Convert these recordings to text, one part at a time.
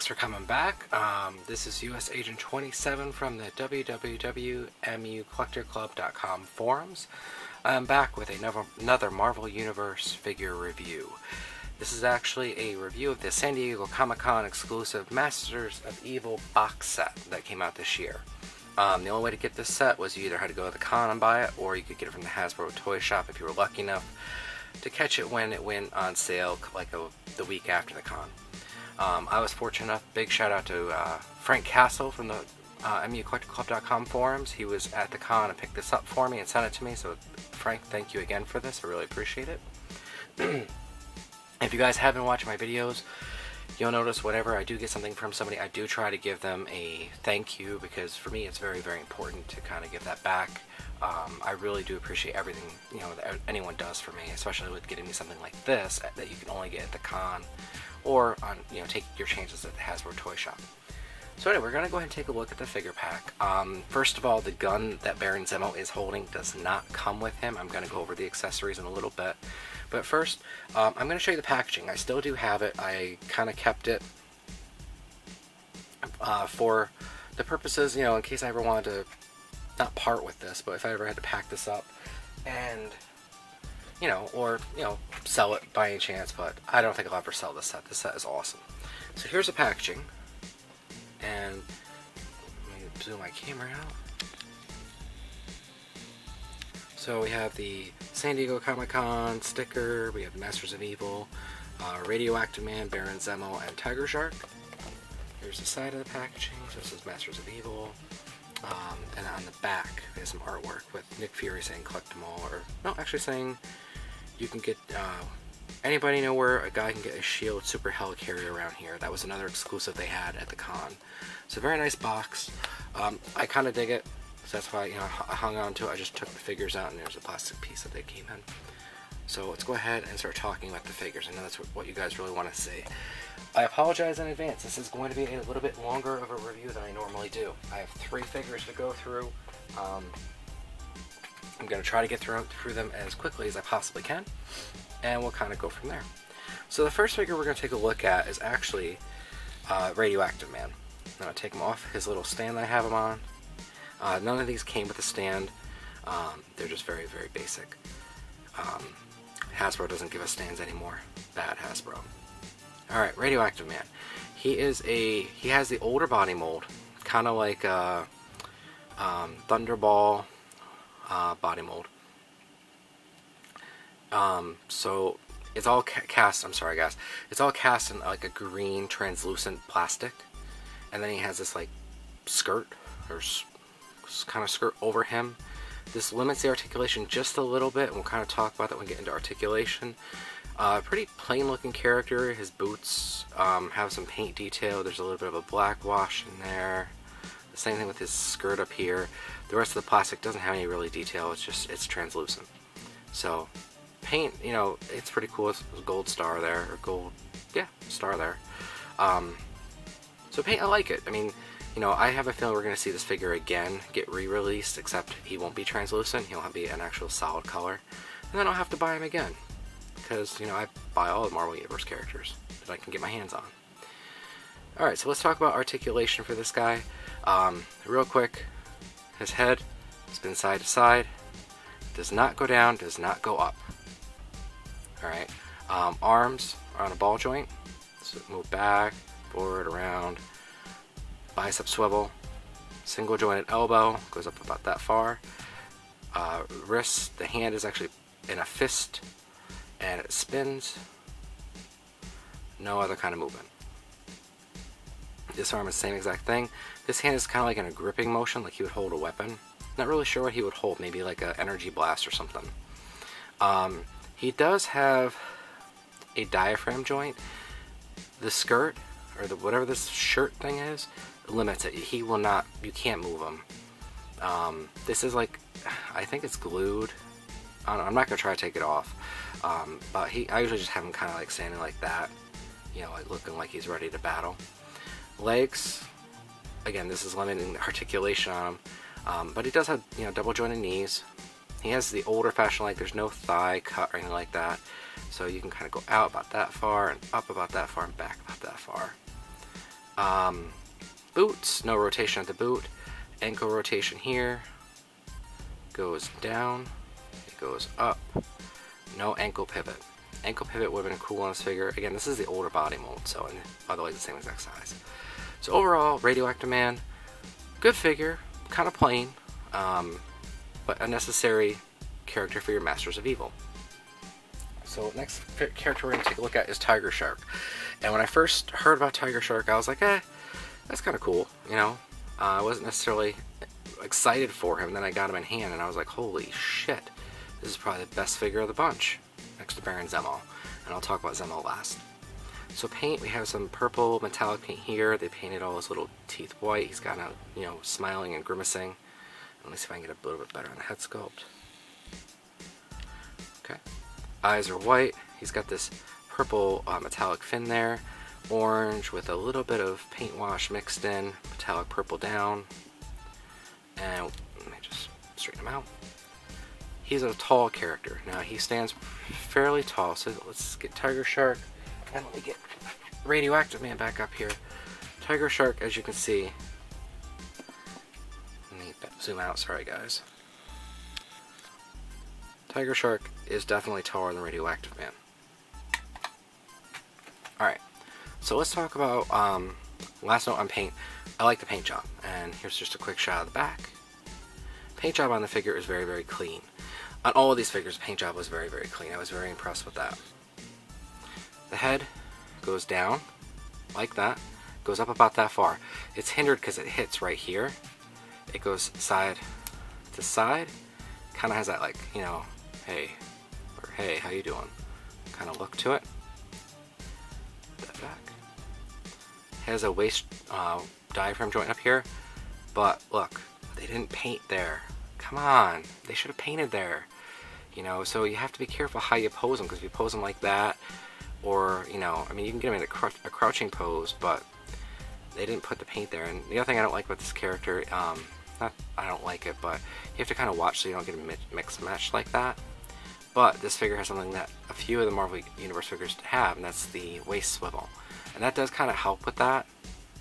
for coming back. This is US Agent 27 from the www.mucollectorclub.com forums. I'm back with another Marvel Universe figure review. This is actually a review of the San Diego Comic-Con exclusive Masters of Evil box set that came out this year. The only way to get this set was you either had to go to the con and buy it, or you could get it from the Hasbro toy shop if you were lucky enough to catch it when it went on sale like the week after the con. I was fortunate enough. Big shout out to FrankCastle from the MUCollectorClub.com forums. He was at the con and picked this up for me and sent it to me. So Frank, thank you again for this. I really appreciate it. If you guys have been watching my videos, you'll notice whenever I do get something from somebody, I do try to give them a thank you, because for me it's very, very important to kind of give that back. I really do appreciate everything that anyone does for me, especially with getting me something like this that you can only get at the con or on take your chances at the Hasbro toy shop. So anyway, we're going to go ahead and take a look at the figure pack. First of all, the gun that Baron Zemo is holding does not come with him. I'm going to go over the accessories in a little bit. But first, I'm going to show you the packaging. I still do have it. I kind of kept it for the purposes, in case I ever wanted to not part with this, but if I ever had to pack this up and or sell it by any chance, but I don't think I'll ever sell this set. This set is awesome. So here's the packaging, and let me zoom my camera out. So we have the San Diego Comic-Con sticker, we have Masters of Evil, Radioactive Man, Baron Zemo, and Tiger Shark. Here's the side of the packaging, so this is Masters of Evil. And on the back, there's some artwork with Nick Fury saying collect them all, or no, actually saying you can get, anybody know where a guy can get a shield super helicarrier around here? That was another exclusive they had at the con. So very nice box. I kind of dig it, so that's why I hung on to it. I just took the figures out, and there's a plastic piece that they came in. So let's go ahead and start talking about the figures. I know that's what you guys really want to see. I apologize in advance. This is going to be a little bit longer of a review than I normally do. I have 3 figures to go through. I'm going to try to get through them as quickly as I possibly can, and we'll kind of go from there. So the first figure we're going to take a look at is actually Radioactive Man. I'm going to take him off his little stand that I have him on. None of these came with a stand. They're just very, very basic. Hasbro doesn't give us stands anymore. Bad Hasbro. Alright, Radioactive Man. He has the older body mold, kind of like Thunderball body mold. So it's all cast, I'm sorry guys, it's all cast in like a green translucent plastic, and then he has this like skirt, or kind of skirt over him. This limits the articulation just a little bit, and we'll kind of talk about that when we get into articulation. Pretty plain looking character. His boots have some paint detail. There's a little bit of a black wash in there. The same thing with his skirt up here. The rest of the plastic doesn't have any really detail. It's translucent. So paint, it's pretty cool. It's a gold star there, or gold, yeah, star there. So paint, I like it. I mean, I have a feeling we're going to see this figure again get re-released, except he won't be translucent. He'll be an actual solid color, and then I'll have to buy him again, because I buy all the Marvel Universe characters that I can get my hands on. Alright, so let's talk about articulation for this guy. Real quick, his head spins side to side, does not go down, does not go up. Alright, arms are on a ball joint, so move back, forward, around. Bicep swivel, single jointed elbow, goes up about that far. Wrist, the hand is actually in a fist, and it spins. No other kind of movement. This arm is the same exact thing. This hand is kind of like in a gripping motion, like he would hold a weapon. Not really sure what he would hold, maybe like an energy blast or something. He does have a diaphragm joint. The skirt, or whatever this shirt thing is, limits it. He will not, you can't move him. This is like, I think it's glued. I'm not going to try to take it off. But I usually just have him kind of like standing like that, like looking like he's ready to battle. Legs, again, this is limiting the articulation on him. But he does have, double jointed knees. He has the older fashioned leg. There's no thigh cut or anything like that. So you can kind of go out about that far and up about that far and back about that far. Boots, no rotation at the boot. Ankle rotation here. Goes down. It goes up. No ankle pivot. Ankle pivot would have been cool on this figure. Again, this is the older body mold, so otherwise the same exact size. So overall, Radioactive Man, good figure, kind of plain, but a necessary character for your Masters of Evil. So next character we're going to take a look at is Tiger Shark. And when I first heard about Tiger Shark, I was like, that's kind of cool, you know. I wasn't necessarily excited for him. Then I got him in hand, and I was like, holy shit, this is probably the best figure of the bunch, next to Baron Zemo. And I'll talk about Zemo last. So paint, we have some purple metallic paint here. They painted all his little teeth white. He's kind of, you know, smiling and grimacing. Let me see if I can get a little bit better on the head sculpt. Okay. Eyes are white. He's got this purple metallic fin there. Orange with a little bit of paint wash mixed in. Metallic purple down. And let me just straighten him out. He's a tall character. Now he stands fairly tall. So let's get Tiger Shark. And let me get Radioactive Man back up here. Tiger Shark, as you can see. Let me zoom out, sorry guys. Tiger Shark is definitely taller than Radioactive Man. Alright, so let's talk about, last note on paint. I like the paint job, and here's just a quick shot of the back. Paint job on the figure is very, very clean. On all of these figures, the paint job was very, very clean. I was very impressed with that. The head goes down like that, goes up about that far. It's hindered because it hits right here. It goes side to side, kind of has that, like, you know, hey, or hey, how you doing kind of look to it. That back has a waist diaphragm joint up here, but look, they didn't paint there. Come on, they should have painted there, you know. So you have to be careful how you pose them, because if you pose them like that, or, you know, I mean, you can get them in a crouching pose, but they didn't put the paint there. And the other thing I don't like about this character, not I don't like it, but you have to kind of watch so you don't get a mixed match like that. But this figure has something that a few of the Marvel Universe figures have, and that's the waist swivel. And that does kind of help with that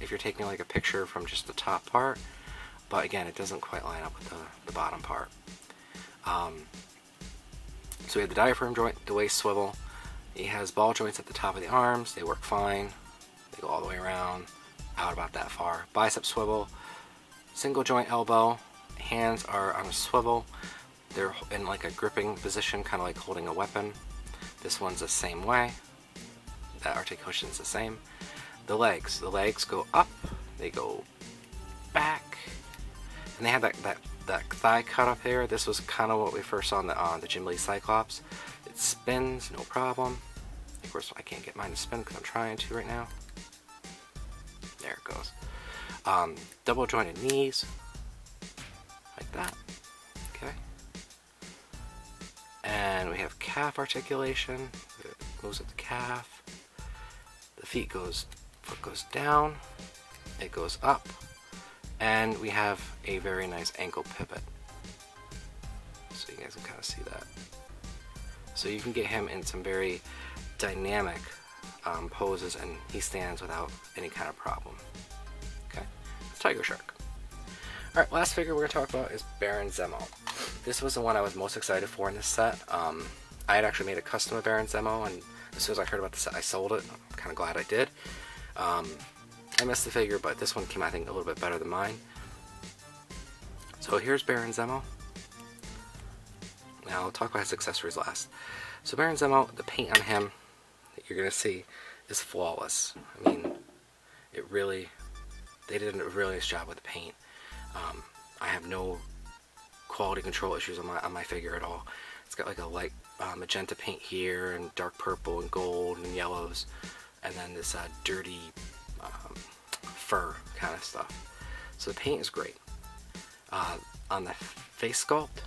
if you're taking like a picture from just the top part. But again, it doesn't quite line up with the bottom part. So we have the diaphragm joint, the waist swivel. He has ball joints at the top of the arms. They work fine. They go all the way around, out about that far. Bicep swivel, single joint elbow. Hands are on a swivel. They're in like a gripping position, kind of like holding a weapon. This one's the same way. That articulation is the same. The legs go up. They go back. And they have that thigh cut up there. This was kind of what we first saw on the Jim Lee Cyclops. It spins, no problem. Of course, I can't get mine to spin because I'm trying to right now. There it goes. Double jointed knees, like that. Okay. And we have calf articulation. It moves at the calf. The foot goes down. It goes up. And we have a very nice ankle pivot. So you guys can kind of see that. So you can get him in some very dynamic poses, and he stands without any kind of problem. Okay, it's Tiger Shark. Alright, last figure we're going to talk about is Baron Zemo. This was the one I was most excited for in this set. I had actually made a custom of Baron Zemo, and as soon as I heard about the set, I sold it. I'm kind of glad I did. I missed the figure, but this one came, I think, a little bit better than mine. So here's Baron Zemo. Now I'll talk about his accessories last. So Baron Zemo, the paint on him that you're going to see is flawless. I mean, they did a really nice job with the paint. I have no quality control issues on my figure at all. It's got like a light magenta paint here, and dark purple and gold and yellows, and then this dirty fur kind of stuff. So the paint is great. On the face sculpt,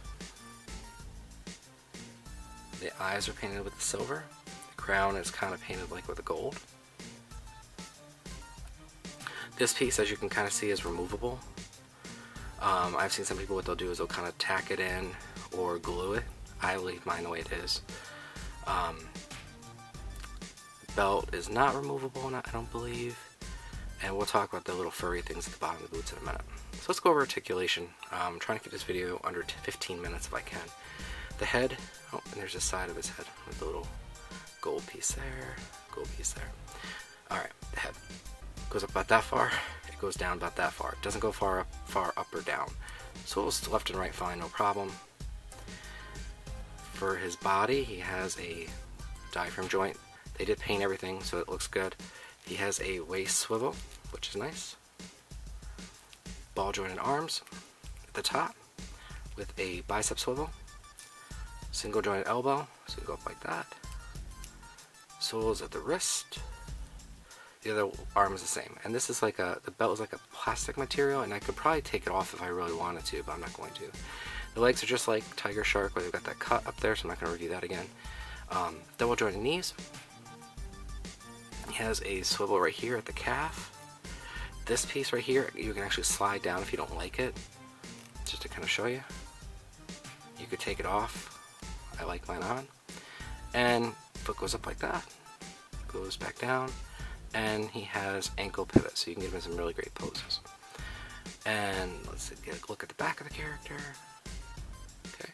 the eyes are painted with the silver. The crown is kind of painted like with the gold. This piece, as you can kind of see, is removable. I've seen some people, what they'll do is they'll kind of tack it in or glue it. I leave mine the way it is. Belt is not removable, I don't believe. And we'll talk about the little furry things at the bottom of the boots in a minute. So let's go over articulation. I'm trying to keep this video under 15 minutes if I can. The head, oh, and there's the side of his head with the little gold piece there, gold piece there. Alright, the head goes up about that far, it goes down about that far. It doesn't go far up or down. Swivels left and right fine, no problem. For his body, he has a diaphragm joint. They did paint everything, so it looks good. He has a waist swivel, which is nice. Ball jointed arms at the top with a bicep swivel. Single jointed elbow, so you go up like that. Swivels at the wrist. The other arm is the same. And this is like the belt is like a plastic material, and I could probably take it off if I really wanted to, but I'm not going to. The legs are just like Tiger Shark, where they've got that cut up there, so I'm not going to review that again. Double jointed knees. He has a swivel right here at the calf. This piece right here, you can actually slide down if you don't like it. Just to kind of show you. You could take it off. I like mine on. And foot goes up like that. Goes back down. And he has ankle pivot, so you can get him in some really great poses. And let's get a look at the back of the character. Okay.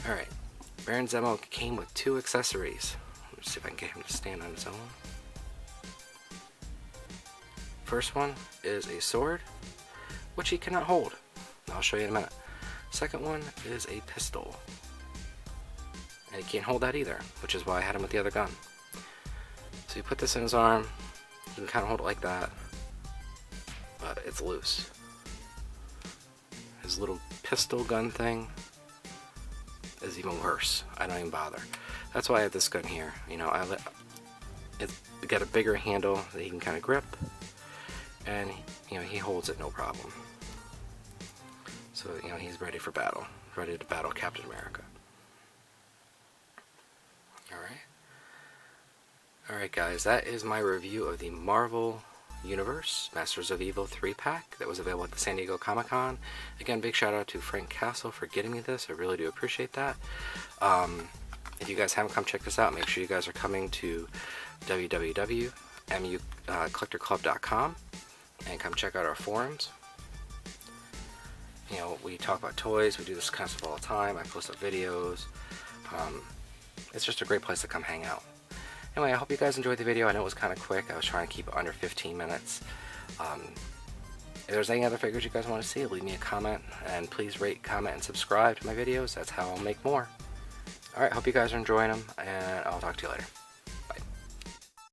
Alright. Baron Zemo came with 2 accessories. Let's see if I can get him to stand on his own. First one is a sword, which he cannot hold. I'll show you in a minute. Second one is a pistol. And he can't hold that either, which is why I had him with the other gun. So you put this in his arm, you can kind of hold it like that, but it's loose. His little pistol gun thing is even worse. I don't even bother. That's why I have this gun here. You know, it's got a bigger handle that he can kind of grip, and you know, he holds it no problem. So you know, he's ready for battle, ready to battle Captain America. Alright guys, that is my review of the Marvel Universe Masters of Evil 3-pack that was available at the San Diego Comic-Con. Again, big shout out to FrankCastle for getting me this. I really do appreciate that. If you guys haven't come check this out, make sure you guys are coming to www.mucollectorclub.com and come check out our forums. You know, we talk about toys, we do this kind of stuff all the time. I post up videos. It's just a great place to come hang out. Anyway, I hope you guys enjoyed the video. I know it was kind of quick. I was trying to keep it under 15 minutes. If there's any other figures you guys want to see, leave me a comment. And please rate, comment, and subscribe to my videos. That's how I'll make more. Alright, hope you guys are enjoying them. And I'll talk to you later.